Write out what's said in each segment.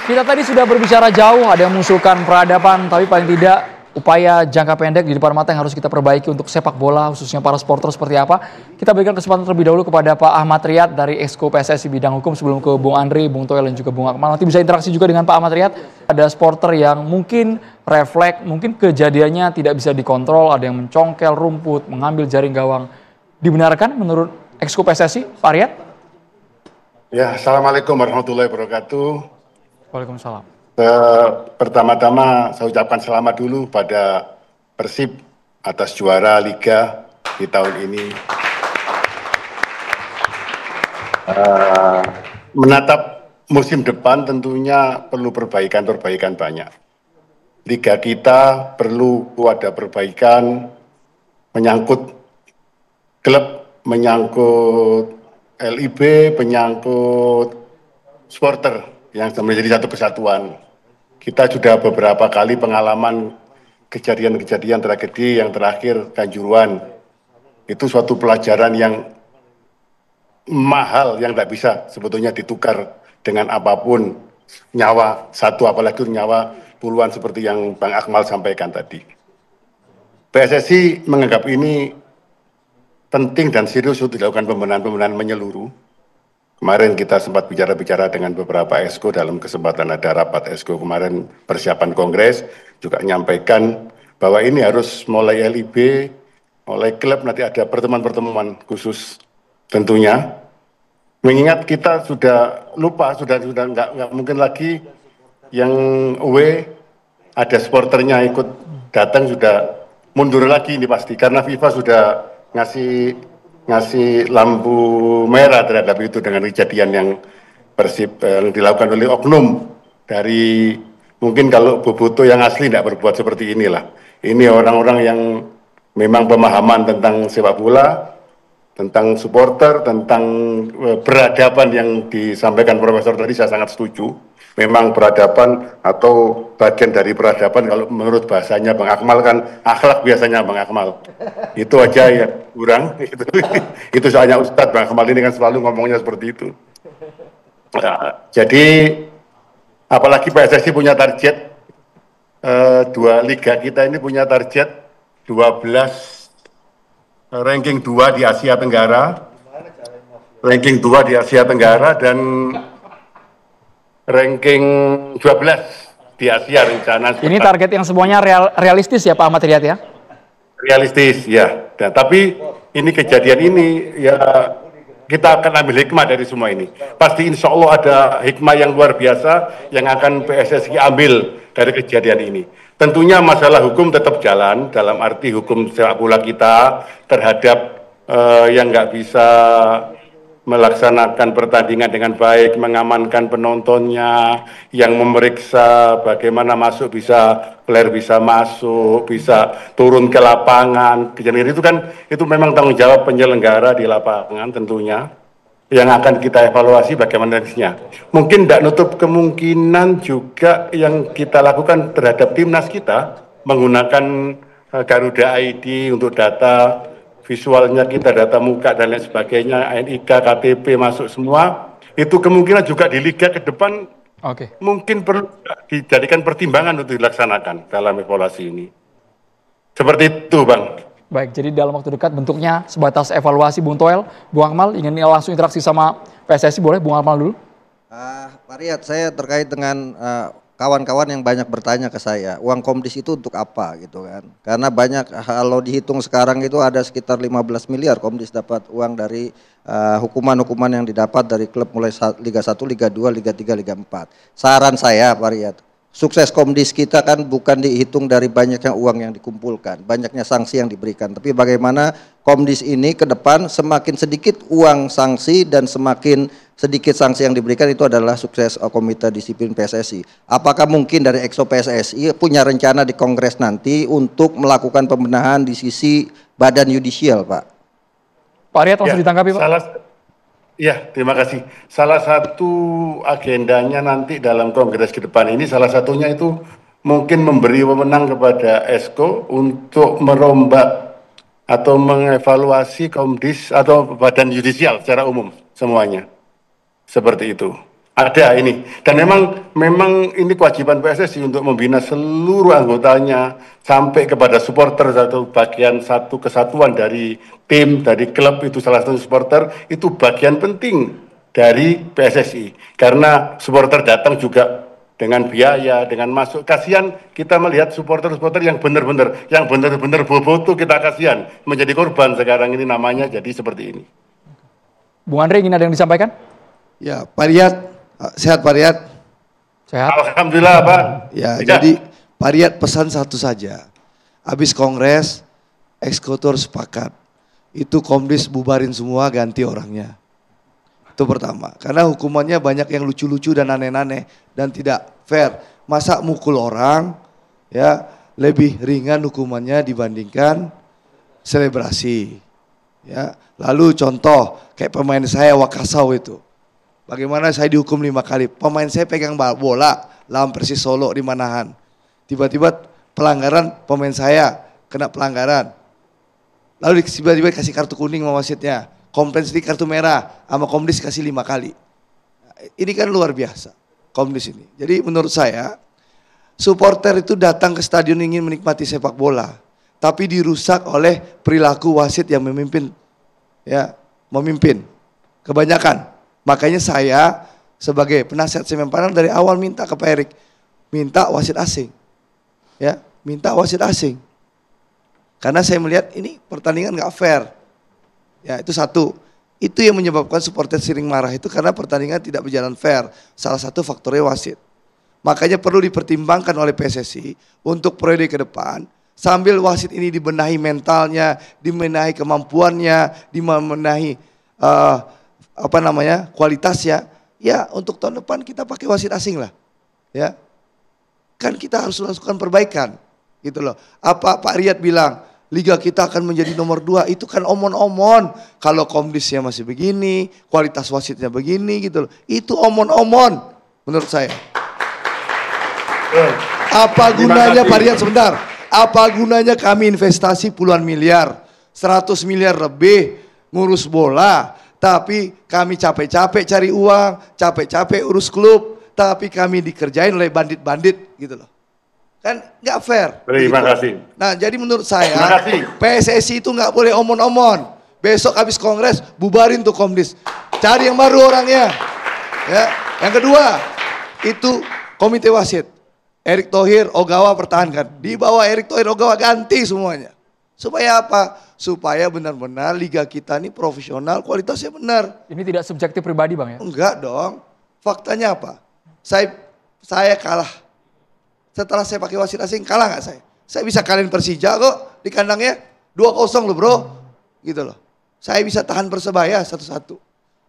Kita tadi sudah berbicara jauh, ada yang mengusulkan peradaban, tapi paling tidak upaya jangka pendek di depan mata yang harus kita perbaiki untuk sepak bola, khususnya para supporter seperti apa. Kita berikan kesempatan terlebih dahulu kepada Pak Ahmad Riyad dari Exco PSSI bidang hukum sebelum ke Bung Andri, Bung Toel dan juga Bung Akmal. Nanti bisa interaksi juga dengan Pak Ahmad Riyad. Ada supporter yang mungkin refleks, mungkin kejadiannya tidak bisa dikontrol, ada yang mencongkel rumput, mengambil jaring gawang. Dibenarkan menurut Exco PSSI, Pak Riyad? Ya, Assalamualaikum warahmatullahi wabarakatuh. Waalaikumsalam. Pertama-tama saya ucapkan selamat dulu pada Persib atas juara Liga di tahun ini. Menatap musim depan tentunya perlu perbaikan banyak. Liga kita perlu ada perbaikan menyangkut klub, menyangkut LIB, menyangkut supporter yang menjadi satu kesatuan. Kita sudah beberapa kali pengalaman kejadian-kejadian tragedi yang terakhir Kanjuruhan. Itu suatu pelajaran yang mahal yang tidak bisa sebetulnya ditukar dengan apapun, nyawa satu apalagi nyawa puluhan seperti yang Bang Akmal sampaikan tadi. PSSI menganggap ini penting dan serius untuk dilakukan pembenahan menyeluruh. Kemarin kita sempat bicara-bicara dengan beberapa exco dalam kesempatan ada rapat exco kemarin persiapan kongres, juga menyampaikan bahwa ini harus mulai LIB, mulai klub, nanti ada pertemuan-pertemuan khusus tentunya. Mengingat kita sudah lupa, sudah nggak mungkin lagi yang away ada supporternya ikut datang, sudah mundur lagi ini pasti, karena FIFA sudah ngasih lampu merah terhadap itu dengan kejadian yang Persib yang dilakukan oleh oknum dari mungkin kalau Boboto yang asli tidak berbuat seperti inilah. Ini orang-orang yang memang pemahaman tentang sepak bola, tentang supporter, tentang peradaban yang disampaikan Profesor tadi saya sangat setuju. Memang peradaban atau bagian dari peradaban kalau menurut bahasanya Bang Akmal kan akhlak biasanya Bang Akmal. Itu aja ya kurang. Itu soalnya Ustadz Bang Akmal ini kan selalu ngomongnya seperti itu. Nah, jadi apalagi PSSI punya target dua liga kita ini punya target 12 ranking 2 di Asia Tenggara, ranking 2 di Asia Tenggara dan ranking 12 di Asia rencana. Ini target yang semuanya realistis ya Pak Ahmad Riyad ya? Realistis ya, dan tapi ini kejadian ini ya kita akan ambil hikmah dari semua ini. Pasti insya Allah ada hikmah yang luar biasa yang akan PSSI ambil dari kejadian ini. Tentunya masalah hukum tetap jalan, dalam arti hukum sepak bola kita terhadap yang nggak bisa melaksanakan pertandingan dengan baik, mengamankan penontonnya, yang memeriksa bagaimana masuk player bisa masuk, bisa turun ke lapangan. Kejadian itu kan itu memang tanggung jawab penyelenggara di lapangan tentunya, yang akan kita evaluasi bagaimana next-nya. Mungkin tidak nutup kemungkinan juga yang kita lakukan terhadap timnas kita, menggunakan Garuda ID untuk data visualnya kita, data muka dan lain sebagainya, NIK, KTP masuk semua, itu kemungkinan juga di liga ke depan mungkin perlu dijadikan pertimbangan untuk dilaksanakan dalam evaluasi ini. Seperti itu Bang. Baik, jadi dalam waktu dekat bentuknya sebatas evaluasi. Bung Toel, Bung Akmal ingin langsung interaksi sama PSSI, boleh Bung Akmal dulu? Pak Riyad, saya terkait dengan kawan-kawan yang banyak bertanya ke saya, uang komdis itu untuk apa gitu kan? Karena banyak, kalau dihitung sekarang itu ada sekitar 15 miliar komdis dapat uang dari hukuman-hukuman yang didapat dari klub mulai Liga 1, Liga 2, Liga 3, Liga 4. Saran saya Pak Riyad, sukses komdis kita kan bukan dihitung dari banyaknya uang yang dikumpulkan, banyaknya sanksi yang diberikan, tapi bagaimana komdis ini ke depan semakin sedikit uang sanksi dan semakin sedikit sanksi yang diberikan itu adalah sukses Komite Disiplin PSSI. Apakah mungkin dari Exco PSSI punya rencana di Kongres nanti untuk melakukan pembenahan di sisi badan yudisial, Pak? Pak Riyad langsung ditanggapi, Pak. Ya, terima kasih. Salah satu agendanya nanti dalam Kongres ke depan ini, salah satunya itu mungkin memberi wewenang kepada Exco untuk merombak atau mengevaluasi komdis atau badan yudisial secara umum semuanya. Seperti itu. Ada ini, dan memang ini kewajiban PSSI untuk membina seluruh anggotanya sampai kepada supporter, satu kesatuan dari tim, dari klub, itu salah satu supporter, itu bagian penting dari PSSI karena supporter datang juga dengan biaya, dengan masuk. Kasihan kita melihat supporter-supporter yang benar-benar boboto, kita kasihan menjadi korban sekarang ini, namanya jadi seperti ini. Bung Andre, ingin ada yang disampaikan? Ya, Pak Riyad, sehat Pak Riyad? Sehat. Alhamdulillah Pak. Ya, jadi Pak Riyad pesan satu saja. Habis kongres, eksekutor sepakat. Itu Komdis bubarin semua, ganti orangnya. Itu pertama. Karena hukumannya banyak yang lucu-lucu dan aneh-aneh dan tidak fair. Masa mukul orang, ya lebih ringan hukumannya dibandingkan selebrasi. Ya, lalu contoh kayak pemain saya Wakasau itu. Bagaimana saya dihukum 5 kali. Pemain saya pegang bola lawan Persis Solo di Manahan. Tiba-tiba pelanggaran, pemain saya kena pelanggaran. Lalu tiba-tiba kasih kartu kuning sama wasitnya. Komplain sedikit kartu merah, sama Komdis kasih 5 kali. Ini kan luar biasa, Komdis ini. Jadi menurut saya, supporter itu datang ke stadion ingin menikmati sepak bola. Tapi dirusak oleh perilaku wasit yang memimpin. Ya, memimpin. Kebanyakan. Makanya saya sebagai penasihat semen Padang dari awal minta ke Pak Erik, minta wasit asing. Ya, minta wasit asing. Karena saya melihat ini pertandingan nggak fair. Ya, itu satu. Itu yang menyebabkan supporter sering marah itu karena pertandingan tidak berjalan fair. Salah satu faktornya wasit. Makanya perlu dipertimbangkan oleh PSSI untuk periode ke depan sambil wasit ini dibenahi mentalnya, dibenahi kemampuannya, dibenahi kualitasnya. Ya, untuk tahun depan kita pakai wasit asing lah. Ya. Kan kita harus lakukan perbaikan. Gitu loh. Apa Pak Riyad bilang, liga kita akan menjadi nomor 2, itu kan omon-omon. Kalau Komdisnya masih begini, kualitas wasitnya begini gitu loh. Itu omon-omon menurut saya. Apa gunanya Pak Riyad sebentar? Apa gunanya kami investasi puluhan miliar, 100 miliar lebih ngurus bola, tapi kami capek-capek cari uang, capek-capek urus klub, tapi kami dikerjain oleh bandit-bandit gitu loh. Kan nggak fair. Terima gitu. kasih. Nah, jadi menurut saya PSSI itu nggak boleh omon-omon. Besok habis kongres bubarin tuh Komdis. Cari yang baru orangnya. Ya. Yang kedua, itu komite wasit. Erick Thohir, Ogawa pertahankan. Di bawah Erick Thohir, Ogawa ganti semuanya. Supaya apa? Supaya benar-benar liga kita ini profesional, kualitasnya benar. Ini tidak subjektif pribadi Bang ya? Enggak dong. Faktanya apa? Saya kalah. Setelah saya pakai wasit asing, kalah nggak saya? Saya bisa kalahin Persija kok di kandangnya 2-0 loh bro. Gitu loh. Saya bisa tahan Persebaya 1-1.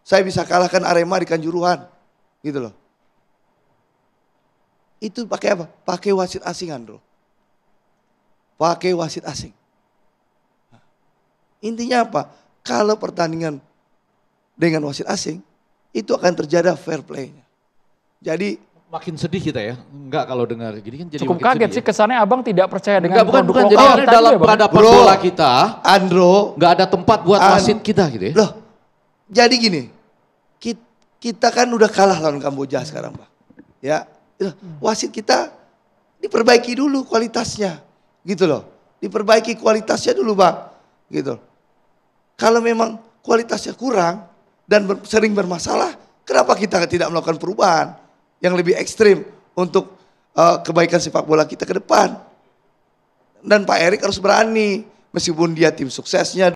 Saya bisa kalahkan Arema di Kanjuruhan. Gitu loh. Itu pakai apa? Pakai wasit asing Andro. Pakai wasit asing. Intinya apa? Kalau pertandingan dengan wasit asing, itu akan terjadi fair play-nya. Jadi makin sedih kita ya, enggak kalau dengar gini kan jadi cukup makin kaget sedih sih kesannya abang tidak percaya dengan bukan produk jadi lokal ini tadi dalam ya, Bang? peradaban Bro, bola kita, Andro, nggak ada tempat buat wasit kita gitu ya. Loh, jadi gini, kita kan udah kalah lawan Kamboja sekarang, Pak. Ya, wasit kita diperbaiki dulu kualitasnya, gitu loh. Diperbaiki kualitasnya dulu, Pak. Gitu. Kalau memang kualitasnya kurang dan sering bermasalah, kenapa kita tidak melakukan perubahan yang lebih ekstrim untuk kebaikan sepak bola kita ke depan? Dan Pak Erik harus berani, meskipun dia tim suksesnya.